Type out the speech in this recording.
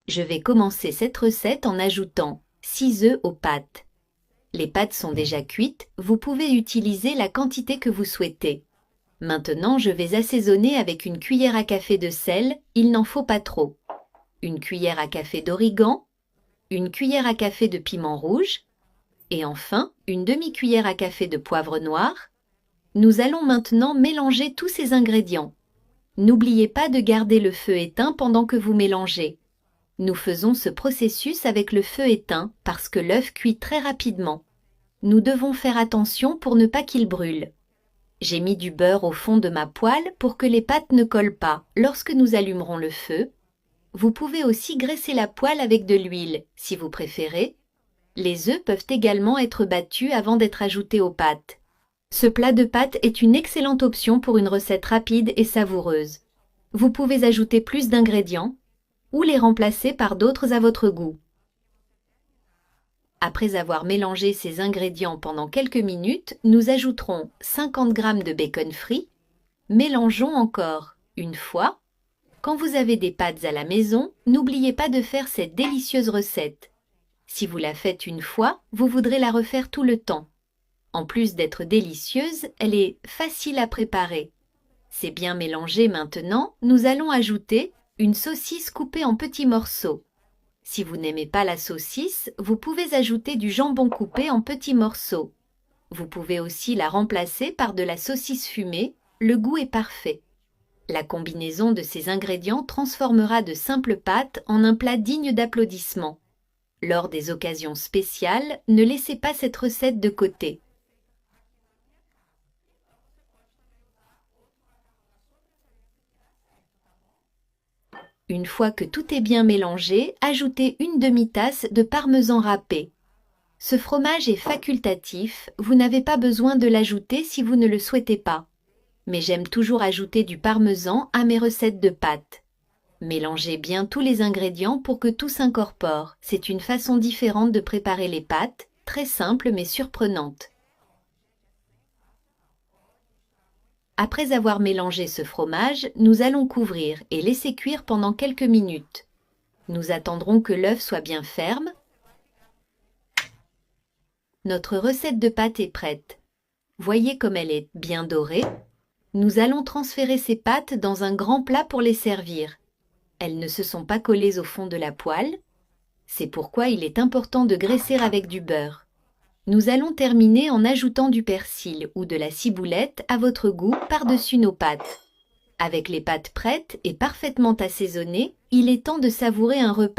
Je vais commencer cette recette en ajoutant 6 œufs aux pâtes. Les pâtes sont déjà cuites, vous pouvez utiliser la quantité que vous souhaitez. Maintenant, je vais assaisonner avec une cuillère à café de sel, il n'en faut pas trop. Une cuillère à café d'origan, une cuillère à café de piment rouge, et enfin une demi-cuillère à café de poivre noir. Nous allons maintenant mélanger tous ces ingrédients. N'oubliez pas de garder le feu éteint pendant que vous mélangez. Nous faisons ce processus avec le feu éteint parce que l'œuf cuit très rapidement. Nous devons faire attention pour ne pas qu'il brûle. J'ai mis du beurre au fond de ma poêle pour que les pâtes ne collent pas lorsque nous allumerons le feu. Vous pouvez aussi graisser la poêle avec de l'huile, si vous préférez. Les œufs peuvent également être battus avant d'être ajoutés aux pâtes. Ce plat de pâtes est une excellente option pour une recette rapide et savoureuse. Vous pouvez ajouter plus d'ingrédients ou les remplacer par d'autres à votre goût. Après avoir mélangé ces ingrédients pendant quelques minutes, nous ajouterons 50 g de bacon frit. Mélangeons encore une fois. Quand vous avez des pâtes à la maison, n'oubliez pas de faire cette délicieuse recette. Si vous la faites une fois, vous voudrez la refaire tout le temps. En plus d'être délicieuse, elle est facile à préparer. C'est bien mélangé maintenant, nous allons ajouter une saucisse coupée en petits morceaux. Si vous n'aimez pas la saucisse, vous pouvez ajouter du jambon coupé en petits morceaux. Vous pouvez aussi la remplacer par de la saucisse fumée, le goût est parfait. La combinaison de ces ingrédients transformera de simples pâtes en un plat digne d'applaudissements. Lors des occasions spéciales, ne laissez pas cette recette de côté. Une fois que tout est bien mélangé, ajoutez une demi-tasse de parmesan râpé. Ce fromage est facultatif, vous n'avez pas besoin de l'ajouter si vous ne le souhaitez pas. Mais j'aime toujours ajouter du parmesan à mes recettes de pâtes. Mélangez bien tous les ingrédients pour que tout s'incorpore. C'est une façon différente de préparer les pâtes, très simple mais surprenante. Après avoir mélangé ce fromage, nous allons couvrir et laisser cuire pendant quelques minutes. Nous attendrons que l'œuf soit bien ferme. Notre recette de pâtes est prête. Voyez comme elle est bien dorée. Nous allons transférer ces pâtes dans un grand plat pour les servir. Elles ne se sont pas collées au fond de la poêle. C'est pourquoi il est important de graisser avec du beurre. Nous allons terminer en ajoutant du persil ou de la ciboulette à votre goût par-dessus nos pâtes. Avec les pâtes prêtes et parfaitement assaisonnées, il est temps de savourer un repas